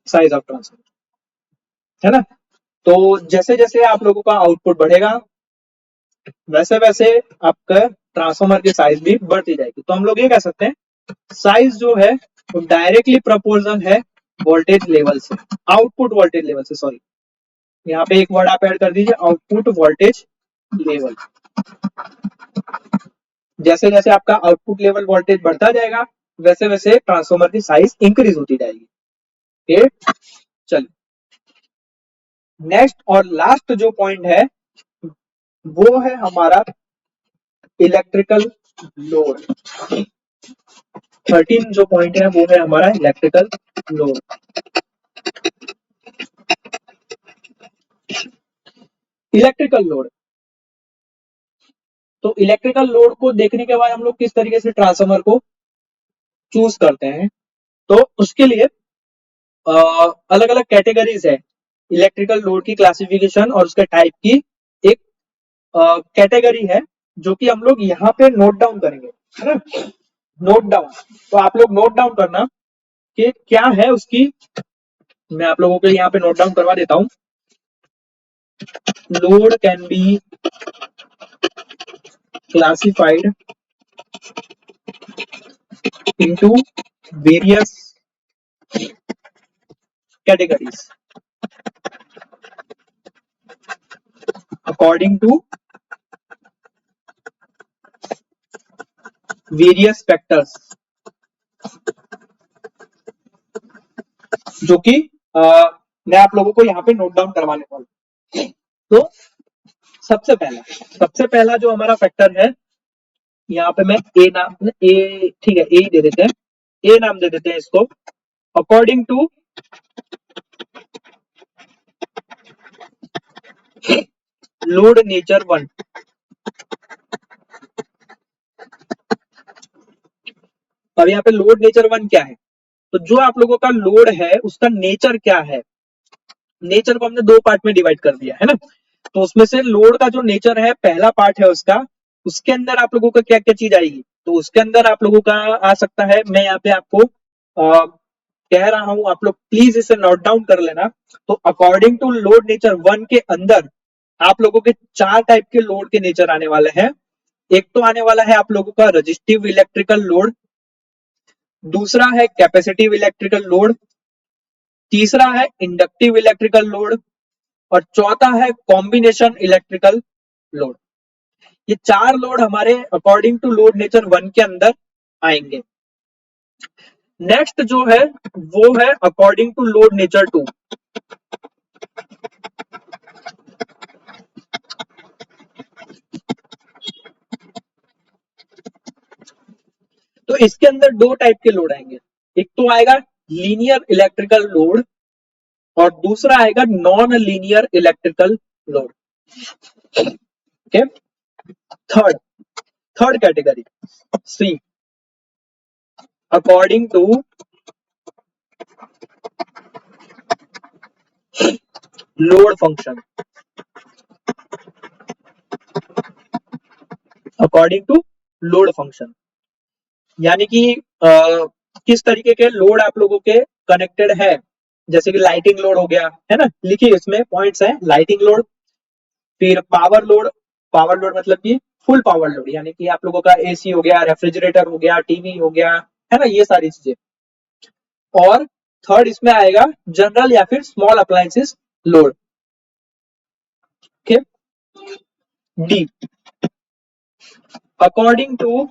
Size of transformer, है ना। तो जैसे जैसे आप लोगों का आउटपुट बढ़ेगा वैसे वैसे आपका ट्रांसफॉर्मर की साइज भी बढ़ती जाएगी। तो हम लोग ये कह सकते हैं साइज जो है वो डायरेक्टली प्रोपोर्शनल है वोल्टेज लेवल से, आउटपुट वोल्टेज लेवल से, सॉरी। यहाँ पे एक वर्ड आप ऐड कर दीजिए, आउटपुट वोल्टेज लेवल। जैसे जैसे आपका आउटपुट लेवल वोल्टेज बढ़ता जाएगा वैसे वैसे ट्रांसफॉर्मर की साइज इंक्रीज होती जाएगी। चलिए नेक्स्ट और लास्ट जो पॉइंट है वो है हमारा इलेक्ट्रिकल लोड। 13 जो पॉइंट है वो है हमारा इलेक्ट्रिकल लोड। इलेक्ट्रिकल लोड, तो इलेक्ट्रिकल लोड को देखने के बाद हम लोग किस तरीके से ट्रांसफॉर्मर को चूज करते हैं, तो उसके लिए अलग अलग कैटेगरीज है इलेक्ट्रिकल लोड की क्लासिफिकेशन और उसके टाइप की। एक कैटेगरी है जो कि हम लोग यहाँ पे नोट डाउन करेंगे, है ना। नोट डाउन, तो आप लोग नोट डाउन करना कि क्या है उसकी। मैं आप लोगों के यहाँ पे नोट डाउन करवा देता हूँ। Load can be classified into various categories according to various factors, जो कि मैं आप लोगों को यहाँ पे नोट डाउन करवाने वाला हूँ। तो सबसे पहला जो हमारा फैक्टर है, यहाँ पे मैं ए ठीक है ए दे देते हैं, ए नाम दे देते हैं इसको। According to load nature 1। अब यहाँ पे लोड नेचर 1 क्या है, तो जो आप लोगों का लोड है उसका नेचर क्या है। नेचर को हमने दो पार्ट में डिवाइड कर दिया है ना। तो उसमें से लोड का जो नेचर है पहला पार्ट है उसका, उसके अंदर आप लोगों का क्या क्या चीज आएगी, तो उसके अंदर आप लोगों का आ सकता है, मैं यहाँ पे आपको कह रहा हूं, आप लोग प्लीज इसे नोट डाउन कर लेना। तो अकॉर्डिंग टू लोड नेचर 1 के अंदर आप लोगों के 4 टाइप के लोड के नेचर आने वाले हैं। एक तो आने वाला है आप लोगों का रजिस्टिव इलेक्ट्रिकल लोड, दूसरा है कैपेसिटिव इलेक्ट्रिकल लोड, तीसरा है इंडक्टिव इलेक्ट्रिकल लोड और चौथा है कॉम्बिनेशन इलेक्ट्रिकल लोड। ये 4 लोड हमारे अकॉर्डिंग टू लोड नेचर 1 के अंदर आएंगे। नेक्स्ट जो है वो है अकॉर्डिंग टू लोड नेचर 2। तो इसके अंदर 2 टाइप के लोड आएंगे। एक तो आएगा लीनियर इलेक्ट्रिकल लोड और दूसरा आएगा non linear electrical load. Okay, third third category C, according to load function, according to load function यानी कि किस तरीके के लोड आप लोगों के कनेक्टेड है। जैसे कि लाइटिंग लोड हो गया है ना, लिखिए इसमें पॉइंट्स है, लाइटिंग लोड, फिर पावर लोड, पावर लोड मतलब कि फुल पावर लोड यानी कि आप लोगों का एसी हो गया, रेफ्रिजरेटर हो गया, टीवी हो गया, है ना, ये सारी चीजें। और थर्ड इसमें आएगा जनरल या फिर small appliances load. Okay, D, according to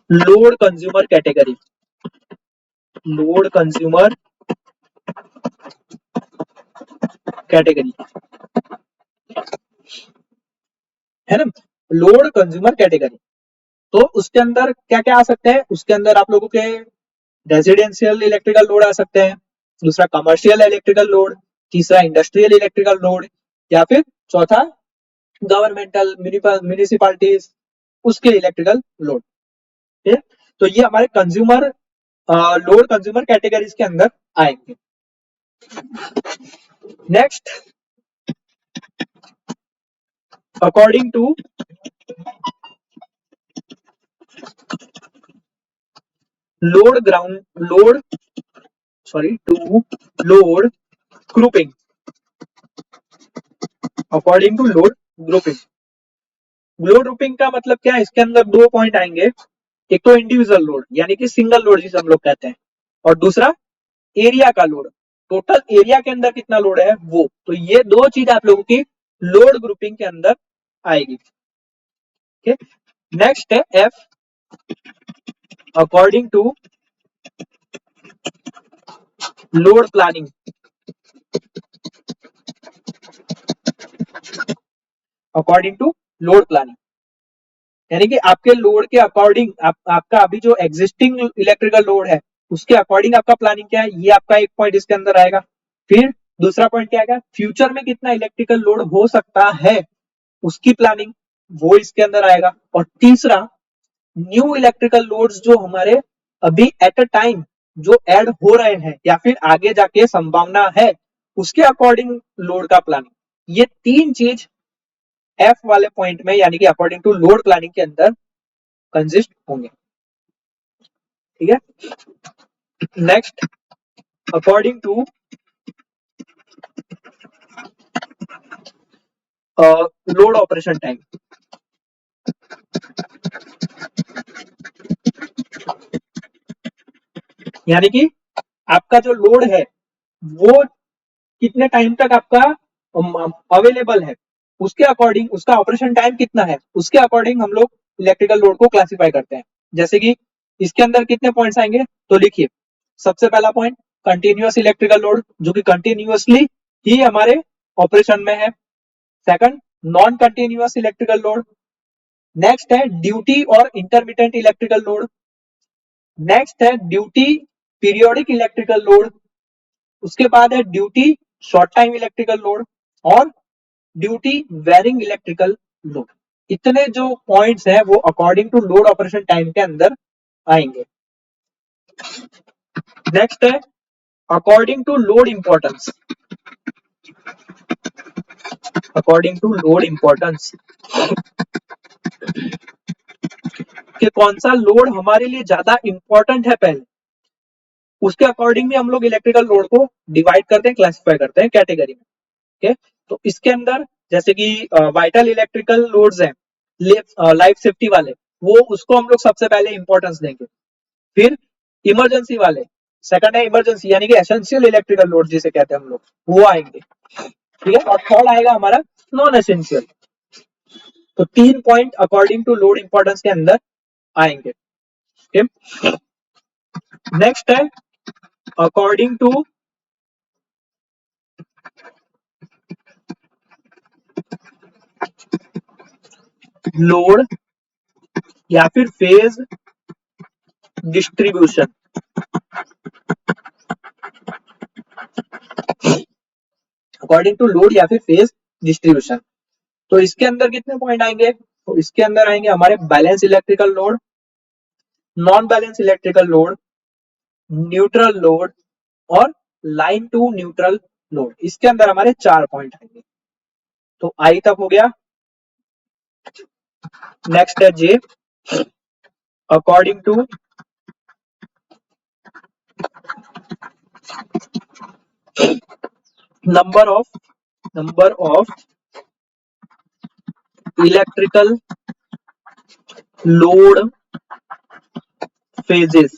load consumer category, load consumer category है ना, लोड कंज्यूमर कैटेगरी। तो उसके अंदर क्या क्या आ सकते हैं, उसके अंदर आप लोगों के रेजिडेंशियल इलेक्ट्रिकल लोड आ सकते हैं, दूसरा कमर्शियल इलेक्ट्रिकल लोड, तीसरा इंडस्ट्रियल इलेक्ट्रिकल लोड या फिर चौथा गवर्नमेंटल म्यूनिसिपालिटीज उसके इलेक्ट्रिकल लोड। ठीक है, तो ये हमारे कंज्यूमर लोड कंज्यूमर कैटेगरीज के अंदर आएंगे। Next, according to load ground load to load grouping, according to load grouping. Load grouping का मतलब क्या है, इसके अंदर 2 पॉइंट आएंगे। एक तो इंडिविजुअल लोड यानी कि सिंगल लोड जिसे हम लोग कहते हैं, और दूसरा एरिया का लोड, टोटल एरिया के अंदर कितना लोड है वो। तो ये 2 चीज आप लोगों की लोड ग्रुपिंग के अंदर आएगी। नेक्स्ट है F, according to load planning, according to load planning यानी कि आपके लोड के अकॉर्डिंग आपका अभी जो एग्जिस्टिंग इलेक्ट्रिकल लोड है उसके अकॉर्डिंग आपका प्लानिंग क्या है, ये आपका एक पॉइंट इसके अंदर आएगा। फिर दूसरा पॉइंट क्या आएगा, फ्यूचर में कितना इलेक्ट्रिकल लोड हो सकता है उसकी प्लानिंग, वो इसके अंदर आएगा। और तीसरा, न्यू इलेक्ट्रिकल लोड्स जो हमारे अभी एट अ टाइम जो ऐड हो रहे हैं या फिर आगे जाके संभावना है उसके अकॉर्डिंग लोड का प्लानिंग। ये 3 चीज एफ वाले पॉइंट में यानी कि अकॉर्डिंग टू लोड प्लानिंग के अंदर कंसिस्ट होंगे। ठीक है, next, according to load operation time, यानी कि आपका जो लोड है वो कितने टाइम तक आपका अवेलेबल है उसके अकॉर्डिंग उसका ऑपरेशन टाइम कितना है उसके अकॉर्डिंग हम लोग इलेक्ट्रिकल लोड को क्लासिफाई करते हैं। जैसे कि इसके अंदर कितने पॉइंट्स आएंगे, तो लिखिए, सबसे पहला पॉइंट कंटिन्यूअस इलेक्ट्रिकल लोड जो कि कंटिन्यूअसली ही हमारे ऑपरेशन में है। Second, non continuous electrical load. Next है ड्यूटी और इंटरमिटेंट इलेक्ट्रिकल लोड। नेक्स्ट है ड्यूटी पीरियोडिक इलेक्ट्रिकल लोड। उसके बाद है duty short time electrical load और ड्यूटी वेरिंग इलेक्ट्रिकल लोड। इतने जो पॉइंट्स हैं वो according to load operation time के अंदर आएंगे। नेक्स्ट है according to load importance, according to load importance कि कौन सा लोड हमारे लिए ज्यादा इंपॉर्टेंट है, पहले उसके अकॉर्डिंग भी हम लोग इलेक्ट्रिकल लोड को डिवाइड करते हैं, क्लासिफाई करते हैं कैटेगरी में। ठीक है, तो इसके अंदर जैसे कि वाइटल इलेक्ट्रिकल लोड्स हैं, लाइफ सेफ्टी वाले, वो उसको हम लोग सबसे पहले इंपॉर्टेंस देंगे। फिर इमरजेंसी वाले, सेकंड है इमरजेंसी, यानी कि एसेंशियल इलेक्ट्रिकल लोड जिसे कहते हैं हम लोग, वो आएंगे। ठीक है, और थर्ड आएगा हमारा नॉन एसेंशियल। तो 3 point according to load importance के अंदर आएंगे। नेक्स्ट है अकॉर्डिंग टू लोड या फिर phase distribution. According to load या फिर फेज डिस्ट्रीब्यूशन, तो इसके अंदर कितने पॉइंट आएंगे? तो इसके अंदर आएंगे हमारे balance electrical load, non balance electrical load, neutral load और लाइन टू न्यूट्रल लोड। इसके अंदर हमारे 4 पॉइंट आएंगे। तो आई तक हो गया। नेक्स्ट है J, according to number of electrical load phases,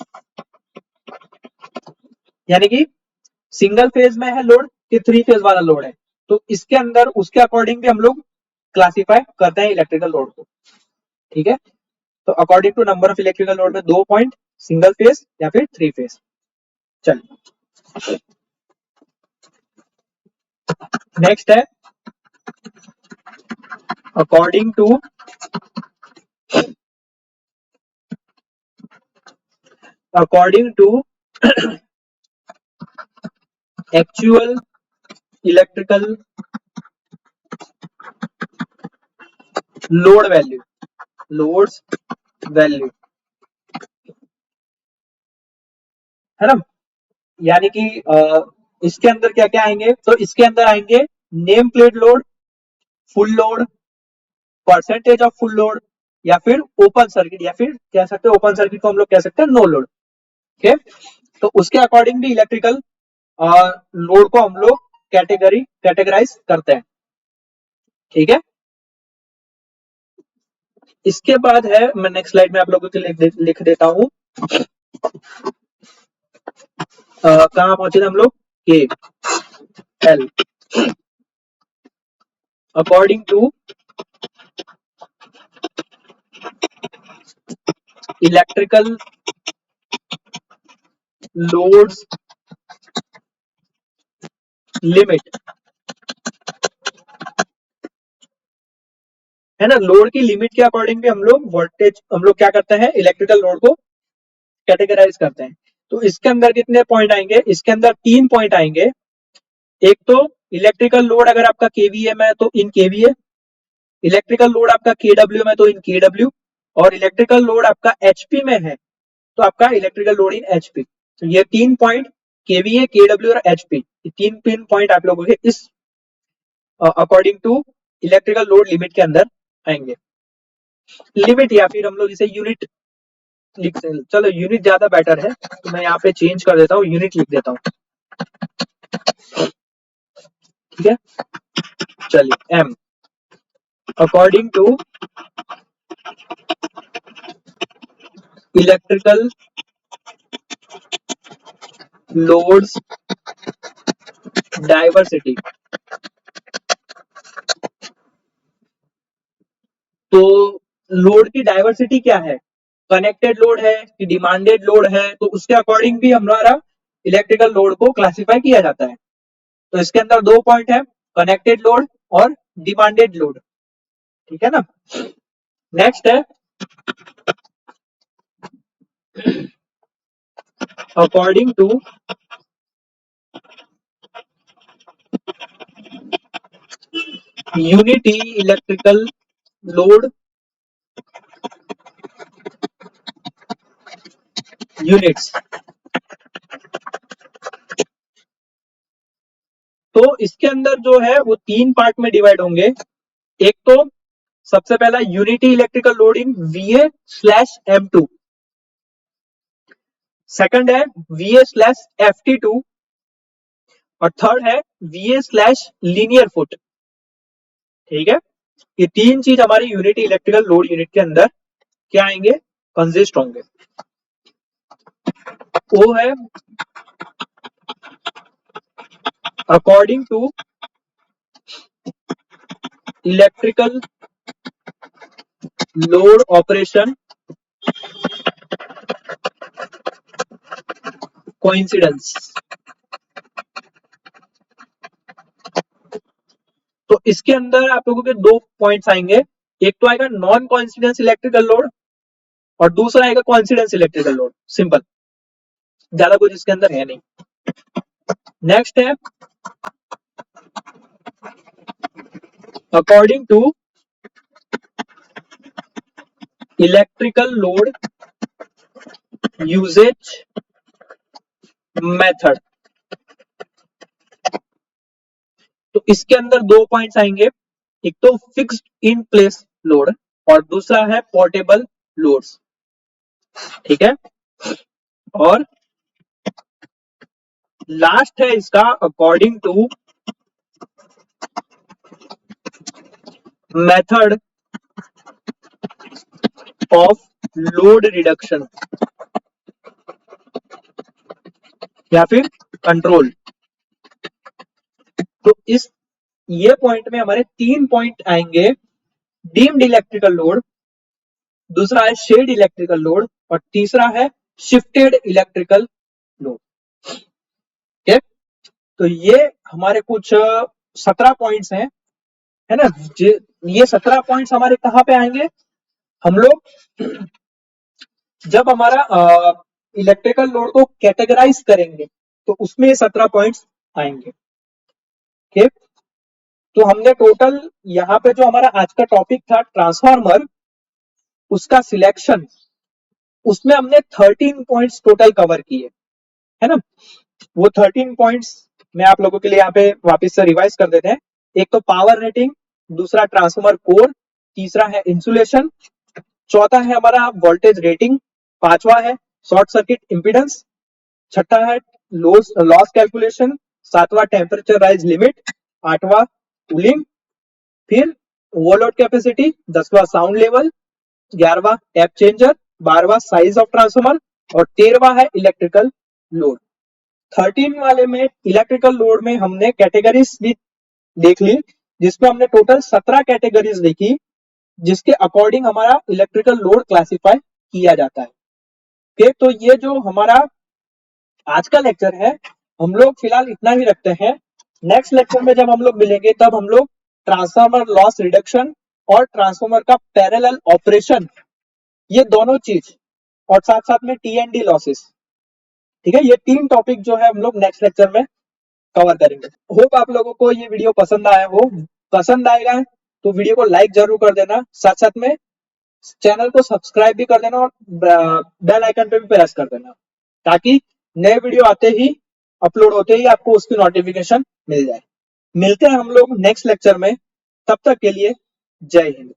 यानी कि सिंगल फेज में है लोड कि 3 फेज वाला लोड है, तो इसके अंदर उसके अकॉर्डिंग भी हम लोग क्लासिफाई करते हैं इलेक्ट्रिकल लोड को। ठीक है, तो according to number of electrical load में 2 पॉइंट, सिंगल फेज या फिर 3 फेज। चलिए नेक्स्ट है according to actual electrical load value है ना, यानी कि इसके अंदर क्या क्या आएंगे? तो इसके अंदर आएंगे name plate load, full load, percentage of full load, या फिर ओपन सर्किट, या फिर कह सकते हैं ओपन सर्किट को हम लोग कह सकते हैं नो लोड। ठीक है, तो उसके अकॉर्डिंग भी इलेक्ट्रिकल लोड को हम लोग कैटेगराइज करते हैं। ठीक है, इसके बाद है, मैं नेक्स्ट स्लाइड में आप लोगों के लिए लिख देता हूं, कहां पहुंचे थे हम लोग? K L, according to electrical loads limit, है ना, लोड की लिमिट के अकॉर्डिंग भी हम लोग वोल्टेज, हम लोग क्या करते हैं, इलेक्ट्रिकल लोड को कैटेगराइज करते हैं। तो इसके अंदर कितने पॉइंट आएंगे? इसके अंदर 3 पॉइंट आएंगे। एक तो इलेक्ट्रिकल लोड अगर आपका केवीए में है तो इन केवीए, इलेक्ट्रिकल लोड आपका केडब्ल्यू में तो इन केडब्ल्यू, और इलेक्ट्रिकल लोड आपका एचपी में है तो आपका इलेक्ट्रिकल लोड इन एचपी। तो ये 3 पॉइंट केवीए, केडब्ल्यू और एचपी, ये 3 पॉइंट आप लोगों के इस according to electrical load limit के अंदर आएंगे। लिमिट या फिर हम लोग इसे यूनिट लिख, चलो यूनिट ज्यादा बेटर है तो मैं यहाँ पे चेंज कर देता हूँ, यूनिट लिख देता हूँ। ठीक है, चलिए M, according to electrical loads diversity. तो लोड की डाइवर्सिटी क्या है? कनेक्टेड लोड है कि डिमांडेड लोड है, तो उसके अकॉर्डिंग भी हमारा इलेक्ट्रिकल लोड को क्लासिफाई किया जाता है। तो इसके अंदर 2 पॉइंट है, कनेक्टेड लोड और डिमांडेड लोड। ठीक है ना, नेक्स्ट है according to unity electrical load units. तो इसके अंदर जो है वो 3 पार्ट में डिवाइड होंगे। एक तो सबसे पहला unity electrical loading VA/M2, second है VA/FT2 और थर्ड है VA/लीनियर फुट। ठीक है, ये तीन चीज हमारी यूनिटी इलेक्ट्रिकल लोड यूनिट के अंदर क्या आएंगे, कंसिस्ट होंगे। वो है according to electrical load operation coincidence. तो इसके अंदर आप लोगों के दो पॉइंट्स आएंगे, एक तो आएगा नॉन कोइंसिडेंस इलेक्ट्रिकल लोड और दूसरा आएगा कोइंसिडेंस इलेक्ट्रिकल लोड। सिंपल, ज्यादा कुछ इसके अंदर है नहीं। नेक्स्ट है according to electrical load usage method. तो इसके अंदर दो पॉइंट्स आएंगे, एक तो फिक्स्ड इन प्लेस लोड और दूसरा है पोर्टेबल लोड्स। ठीक है, और लास्ट है इसका according to method of load reduction या फिर कंट्रोल। तो इस ये पॉइंट में हमारे तीन पॉइंट आएंगे, डीम्ड इलेक्ट्रिकल लोड, दूसरा है शेड इलेक्ट्रिकल लोड और तीसरा है शिफ्टेड इलेक्ट्रिकल लोड। ठीक है, तो ये हमारे कुछ 17 पॉइंट्स हैं, है ना। ये 17 पॉइंट्स हमारे कहाँ पे आएंगे, हम लोग जब हमारा इलेक्ट्रिकल लोड को कैटेगराइज करेंगे तो उसमें ये 17 पॉइंट्स आएंगे। ठीक, तो हमने टोटल यहाँ पे जो हमारा आज का टॉपिक था ट्रांसफार्मर, उसका सिलेक्शन, उसमें हमने 13 पॉइंट्स टोटल कवर किए, है ना। वो 13 पॉइंट्स मैं आप लोगों के लिए यहाँ पे वापस से रिवाइज कर देते हैं। एक तो पावर रेटिंग, दूसरा ट्रांसफार्मर कोर, तीसरा है इंसुलेशन, चौथा है हमारा वोल्टेज रेटिंग, पांचवा है शॉर्ट सर्किट इंपीडेंस, छठा है लॉस कैलकुलेशन, सातवां टेम्परेचर राइज लिमिट, आठवां कूलिंग, फिर ओवरलोड कैपेसिटी, 10वां साउंड लेवल, 11वां टैप चेंजर, 12वां साइज ऑफ ट्रांसफार्मर और 13वां है इलेक्ट्रिकल लोड। 13 वाले में इलेक्ट्रिकल लोड में हमने कैटेगरीज भी देख ली, जिसमें हमने टोटल 17 कैटेगरीज देखी, जिसके अकॉर्डिंग हमारा इलेक्ट्रिकल लोड क्लासिफाई किया जाता है। ठीक, तो ये जो हमारा आज का लेक्चर है, हम लोग फिलहाल इतना ही रखते हैं। नेक्स्ट लेक्चर में जब हम लोग मिलेंगे तब हम लोग ट्रांसफार्मर लॉस रिडक्शन और ट्रांसफार्मर का पैरेलल ऑपरेशन, ये दोनों चीज, और साथ साथ में TND लॉसेस, ठीक है, ये तीन टॉपिक जो है हम लोग नेक्स्ट लेक्चर में कवर करेंगे। होप आप लोगों को ये वीडियो पसंद आया हो, पसंद आएगा तो वीडियो को लाइक जरूर कर देना, साथ साथ में चैनल को सब्सक्राइब भी कर देना और बेल आइकन पे भी प्रेस कर देना, ताकि नए वीडियो आते ही, अपलोड होते ही आपको उसकी नोटिफिकेशन मिल जाए। मिलते हैं हम लोग नेक्स्ट लेक्चर में, तब तक के लिए जय हिंद।